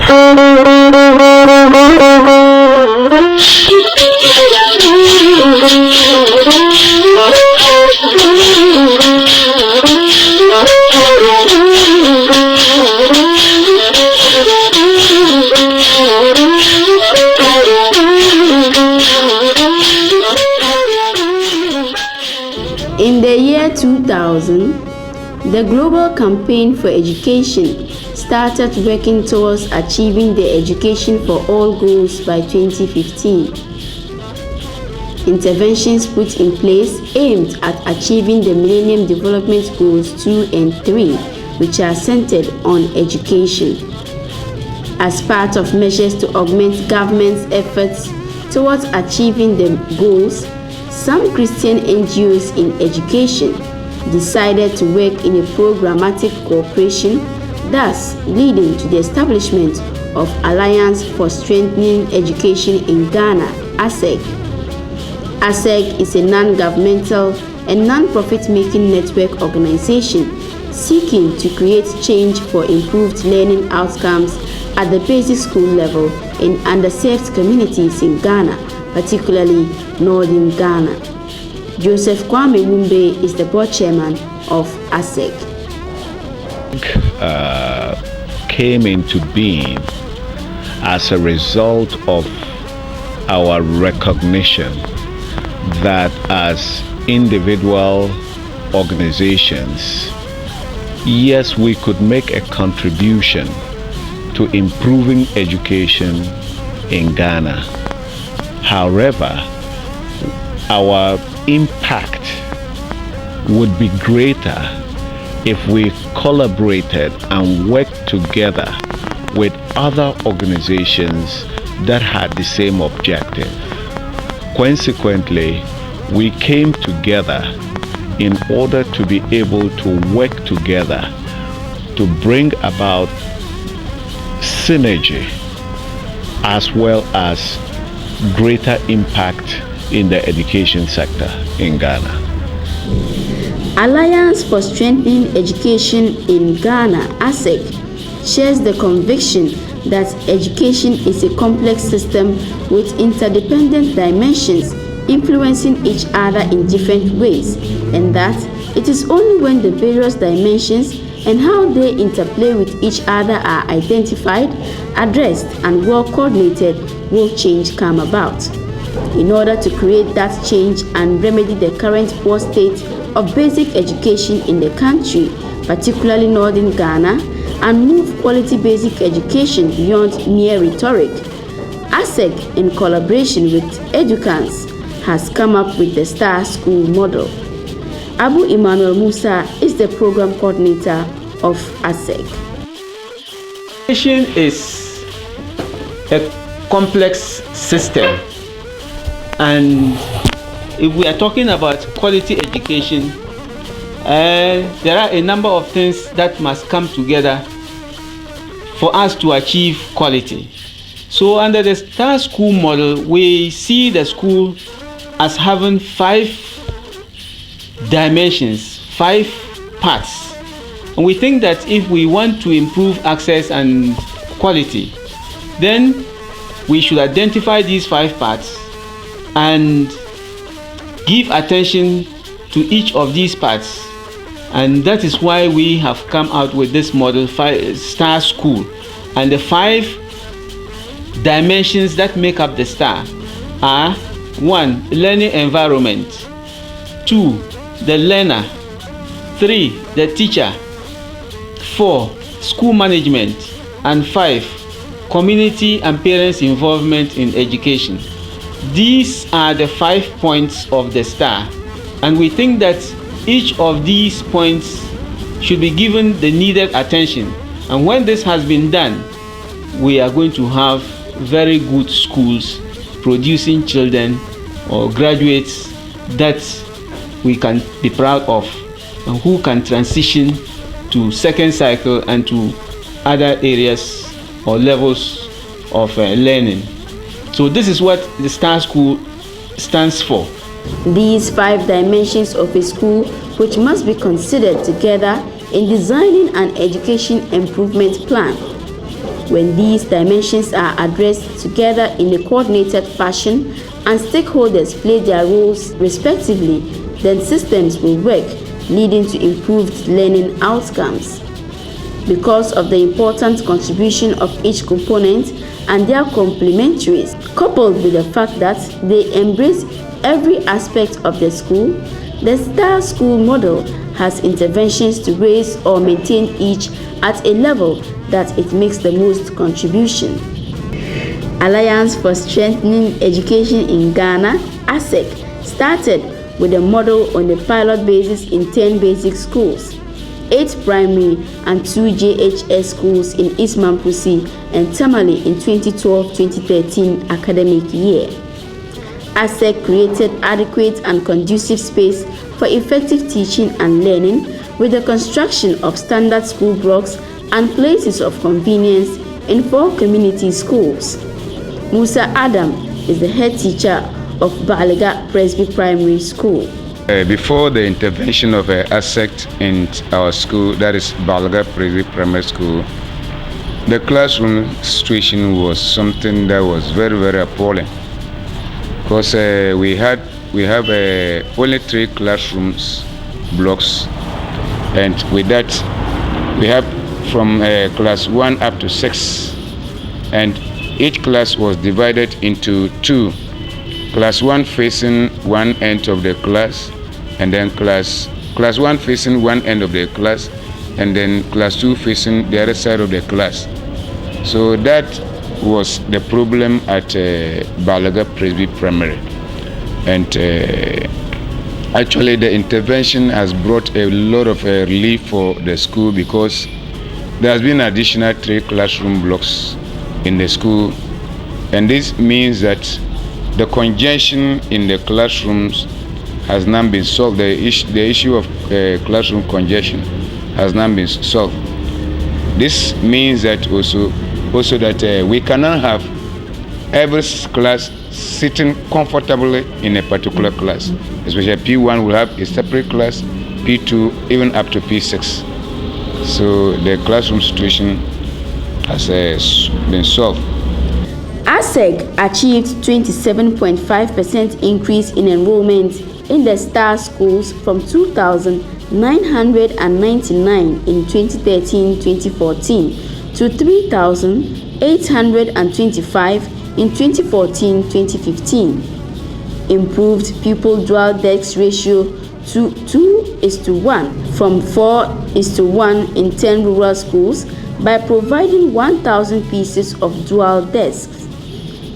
In the year 2000, the Global Campaign for Education started working towards achieving the Education for All goals by 2015. Interventions put in place aimed at achieving the Millennium Development Goals 2 and 3, which are centered on education. As part of measures to augment government's efforts towards achieving the goals, some Christian NGOs in education decided to work in a programmatic cooperation, thus leading to the establishment of Alliance for Strengthening Education in Ghana, ASEG. ASEG is a non-governmental and non-profit-making network organization seeking to create change for improved learning outcomes at the basic school level in underserved communities in Ghana, particularly northern Ghana. Joseph Kwame Wumbe is the board chairman of ASEG. Came into being as a result of our recognition that as individual organizations, yes, we could make a contribution to improving education in Ghana. However, our impact would be greater if we collaborated and worked together with other organizations that had the same objective. Consequently, we came together in order to be able to work together to bring about synergy as well as greater impact in the education sector in Ghana. Alliance for Strengthening Education in Ghana, ASEG, shares the conviction that education is a complex system with interdependent dimensions influencing each other in different ways, and that it is only when the various dimensions and how they interplay with each other are identified, addressed, and well coordinated will change come about. In order to create that change and remedy the current poor state of basic education in the country, particularly northern Ghana, and move quality basic education beyond mere rhetoric, ASEG, in collaboration with educants, has come up with the STAR School model. Abu Emmanuel Musa is the program coordinator of ASEG. Education is a complex system, and if we are talking about quality education, there are a number of things that must come together for us to achieve quality. So under the STAR School model, we see the school as having 5 dimensions, 5 parts. And we think that if we want to improve access and quality, then we should identify these 5 parts and give attention to each of these parts. And that is why we have come out with this model, STAR School. And the 5 dimensions that make up the STAR are: 1, learning environment; 2, the learner; 3, the teacher; 4, school management; and 5, community and parents' involvement in education. These are the 5 points of the STAR, and we think that each of these points should be given the needed attention. And when this has been done, we are going to have very good schools producing children or graduates that we can be proud of and who can transition to second cycle and to other areas or levels of learning. So this is what the STAR School stands for. These 5 dimensions of a school, which must be considered together in designing an education improvement plan. When these dimensions are addressed together in a coordinated fashion and stakeholders play their roles respectively, then systems will work, leading to improved learning outcomes. Because of the important contribution of each component and their complementaries, coupled with the fact that they embrace every aspect of the school, the STAR school model has interventions to raise or maintain each at a level that it makes the most contribution. Alliance for Strengthening Education in Ghana, ASEG, started with a model on a pilot basis in 10 basic schools, 8 primary and 2 JHS schools in East Mamprusi and Tamale in 2012-2013 academic year. ASEG created adequate and conducive space for effective teaching and learning with the construction of standard school blocks and places of convenience in 4 community schools. Musa Adam is the head teacher of Balega Presby Primary School. Before the intervention of ASEG in our school, that is Balega Presby Primary School, the classroom situation was something that was very, very appalling. Because we have only 3 classrooms blocks, and with that we have from class 1 up to 6, and each class was divided into 2. Class 1 facing one end of the class, and then class 1 facing one end of the class, and then class 2 facing the other side of the class. So that was the problem at Balega Presby Primary, and actually the intervention has brought a lot of relief for the school, because there has been additional 3 classroom blocks in the school, and this means that the congestion in the classrooms has now been solved. The issue of classroom congestion has now been solved. This means that also that we cannot have every class sitting comfortably in a particular class. Especially P1 will have a separate class, P2 even up to P6. So the classroom situation has been solved. ASEG achieved 27.5% increase in enrollment in the STAR schools from 2,999 in 2013-2014 to 3,825 in 2014-2015. Improved pupil dual desk ratio to 2:1 from 4:1 in 10 rural schools by providing 1,000 pieces of dual desks.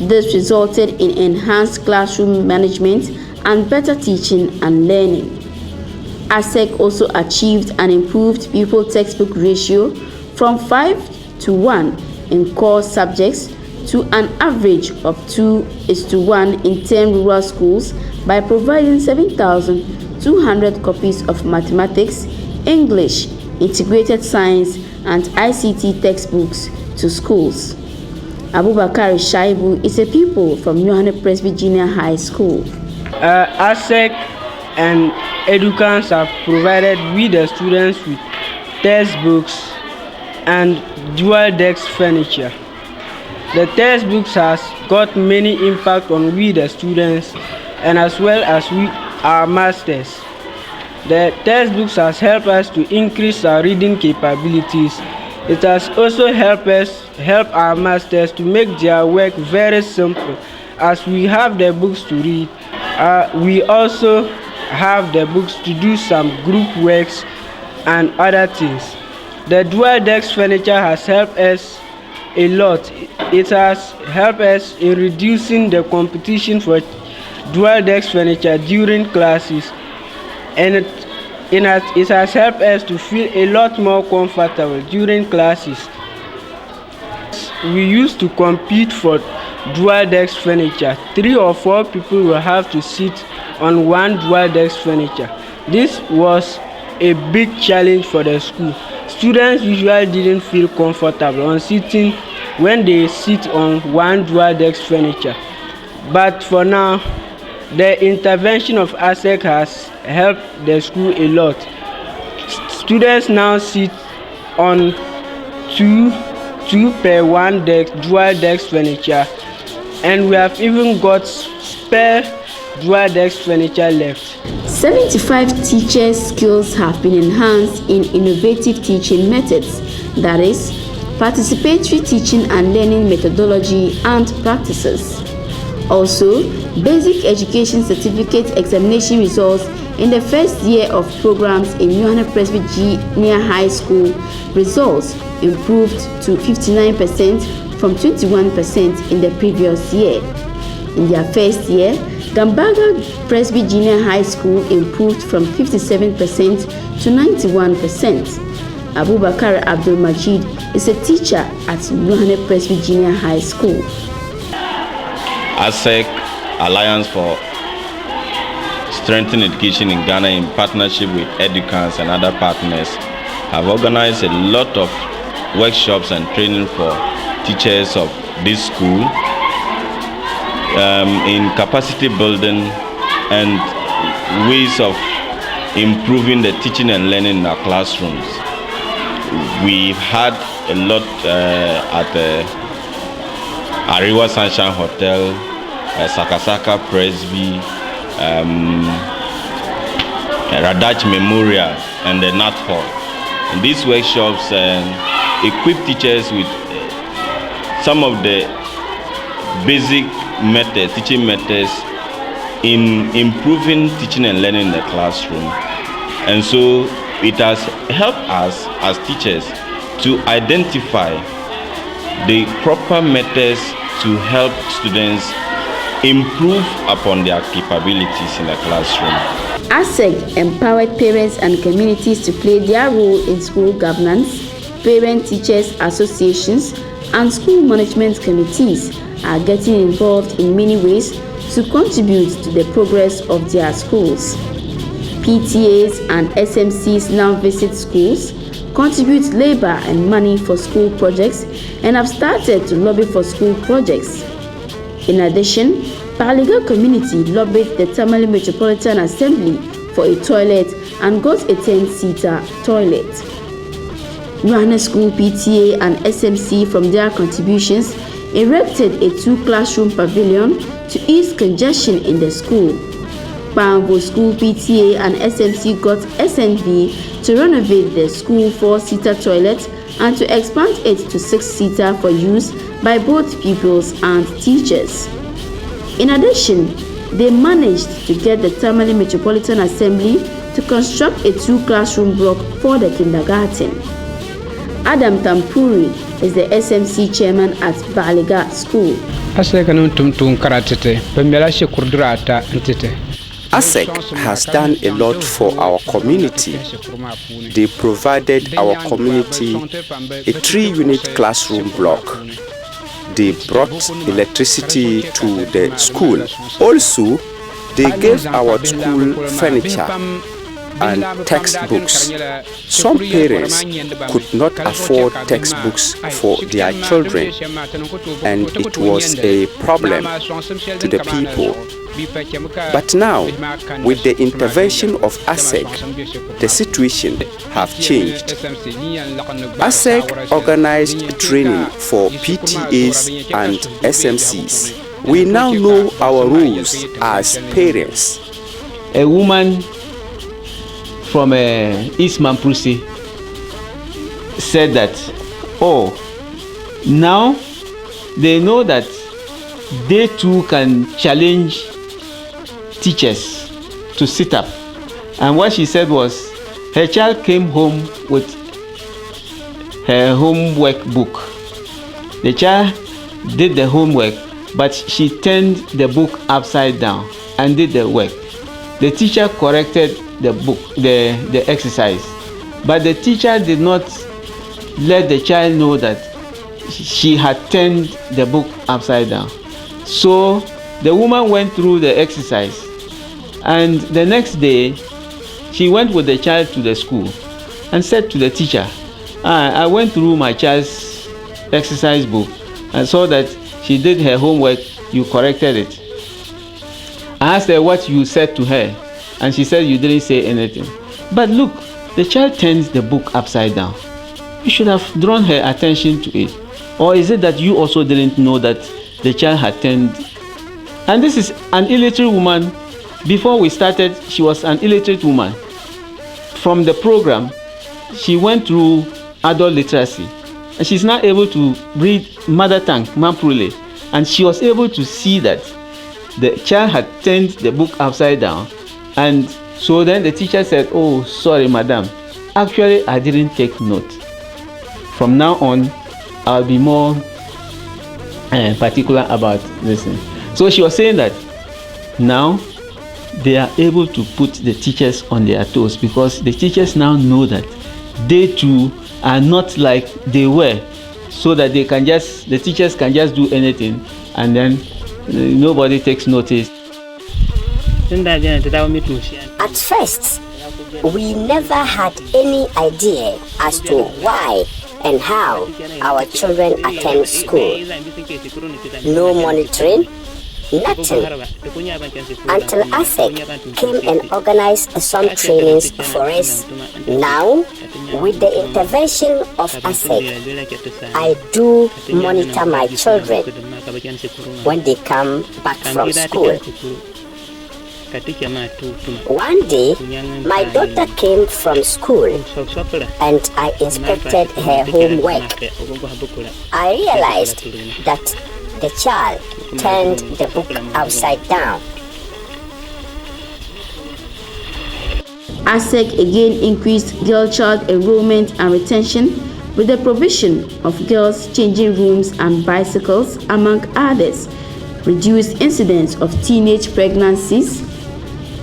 This resulted in enhanced classroom management and better teaching and learning. ASEG also achieved an improved pupil textbook ratio from 5:1 in core subjects to an average of 2:1 in 10 rural schools by providing 7,200 copies of mathematics, English, integrated science, and ICT textbooks to schools. Abubakar Shaibu is a pupil from Yohane Presby Junior High School. ASEG and educants have provided with the students with textbooks and dual desk furniture. The textbooks has got many impact on we the students and as well as we our masters. The textbooks has helped us to increase our reading capabilities. It has also helped our masters to make their work very simple. As we have the books to read, we also have the books to do some group works and other things. The dual desk furniture has helped us a lot. It has helped us in reducing the competition for dual desk furniture during classes, and it has helped us to feel a lot more comfortable during classes. We used to compete for dual desk furniture. 3 or 4 people will have to sit on one dual desk furniture. This was a big challenge for the school. Students usually didn't feel comfortable on sitting when they sit on one dual desk furniture. But for now, the intervention of ASEG has helped the school a lot. Students now sit on 2 2 per 1 desk dual desk furniture, and we have even got spare dual desk furniture left. 75 teachers' skills have been enhanced in innovative teaching methods, that is, participatory teaching and learning methodology and practices. Also, basic education certificate examination results in the first year of programs in Yohane Presby Junior High School results improved to 59% from 21% in the previous year. In their first year, Gambaga Presby Junior High School improved from 57% to 91%. Abubakar Abdul Majid is a teacher at Yohane Presby Junior High School. ASEG Alliance for Strengthening Education in Ghana, in partnership with Educans and other partners, have organized a lot of workshops and training for teachers of this school in capacity building and ways of improving the teaching and learning in our classrooms. We've had a lot at the Ariwa Sunshine Hotel, Sakasaka Presby, Radach Memorial, and the Nat Hall. And these workshops equip teachers with some of the basic methods, teaching methods in improving teaching and learning in the classroom. And so it has helped us as teachers to identify the proper methods to help students improve upon their capabilities in the classroom. ASEG empowered parents and communities to play their role in school governance. Parent-teachers associations and school management committees are getting involved in many ways to contribute to the progress of their schools. PTAs and SMCs now visit schools, contribute labor and money for school projects, and have started to lobby for school projects. In addition, Baliga community lobbied the Tamale Metropolitan Assembly for a toilet and got a 10-seater toilet. Yohane School PTA and SMC, from their contributions, erected a 2-classroom pavilion to ease congestion in the school. Bambo School PTA and SMC got SNV to renovate the school 4-seater toilet and to expand it to 6-seater for use by both pupils and teachers. In addition, they managed to get the Tamale Metropolitan Assembly to construct a 2-classroom block for the kindergarten. Adam Tampuri is the SMC chairman at Baliga School. ASEG has done a lot for our community. They provided our community a 3-unit classroom block. They brought electricity to the school. Also, they gave our school furniture and textbooks. Some parents could not afford textbooks for their children, and it was a problem to the people. But now, with the intervention of ASEG, the situation have changed. ASEG organized training for PTAs and SMCs. We now know our roles as parents. A woman from East Mamprusi said that, now they know that they too can challenge teachers to sit up. And what she said was, her child came home with her homework book. The child did the homework, but she turned the book upside down and did the work. The teacher corrected the book, the exercise, but the teacher did not let the child know that she had turned the book upside down. So the woman went through the exercise, and the next day she went with the child to the school and said to the teacher, I went through my child's exercise book and saw that she did her homework, you corrected it. I asked her what you said to her, and she said you didn't say anything. But look, the child turns the book upside down. You should have drawn her attention to it. Or is it that you also didn't know that the child had turned? And this is an illiterate woman. Before we started, she was an illiterate woman. From the program, she went through adult literacy, and she's now able to read mother tongue, Mamprule, and she was able to see that the child had turned the book upside down. And so then the teacher said, "Oh, sorry, madam. Actually, I didn't take note. From now on, I'll be more particular about this." So she was saying that now they are able to put the teachers on their toes, because the teachers now know that they too are not like they were, so that the teachers can just do anything, and then nobody takes notice. At first, we never had any idea as to why and how our children attend school. No monitoring, nothing, until ASEG came and organized some trainings for us. Now, with the intervention of ASEG, I do monitor my children when they come back from school. One day, my daughter came from school and I inspected her homework. I realized that the child turned the book upside down. ASEG again increased girl-child enrollment and retention with the provision of girls' changing rooms and bicycles, among others, reduced incidence of teenage pregnancies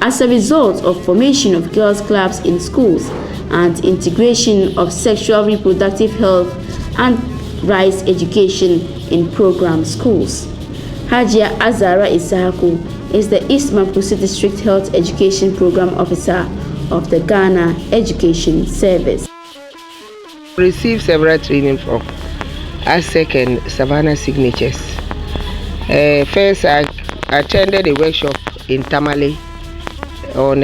as a result of formation of girls' clubs in schools and integration of sexual reproductive health and rights education in program schools. Hajia Azara Isahaku is the East Maputo District Health Education Program Officer of the Ghana Education Service. Received several training from ASEC and Savannah Signatures. First, I attended a workshop in Tamale on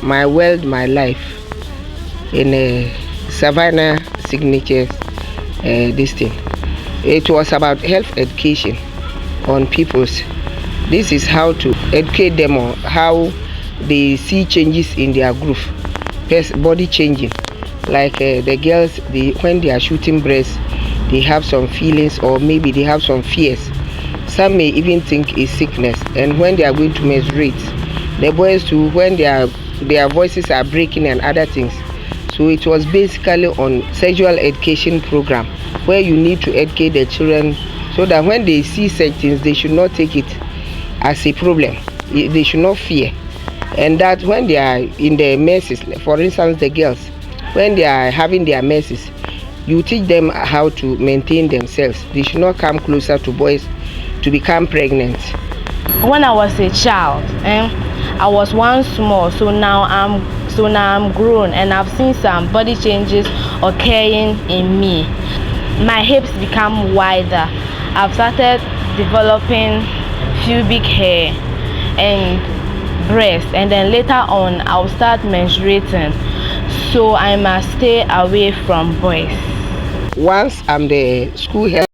My World, My Life in Savannah Signatures. This thing. It was about health education on people's. This is how to educate them on how they see changes in their group, body changing. Like the girls, when they are shooting breasts, they have some feelings or maybe they have some fears. Some may even think it's sickness. And when they are going to menstruate, the boys too, when their voices are breaking and other things. So it was basically on sexual education program where you need to educate the children so that when they see such things, they should not take it as a problem. They should not fear. And that when they are in their messes, for instance, the girls, when they are having their messes, you teach them how to maintain themselves. They should not come closer to boys to become pregnant. When I was a child, I was once small, so now I'm grown and I've seen some body changes occurring in me. My hips become wider. I've started developing pubic hair and breast, and then later on I'll start menstruating. So I must stay away from boys. Once I'm the school health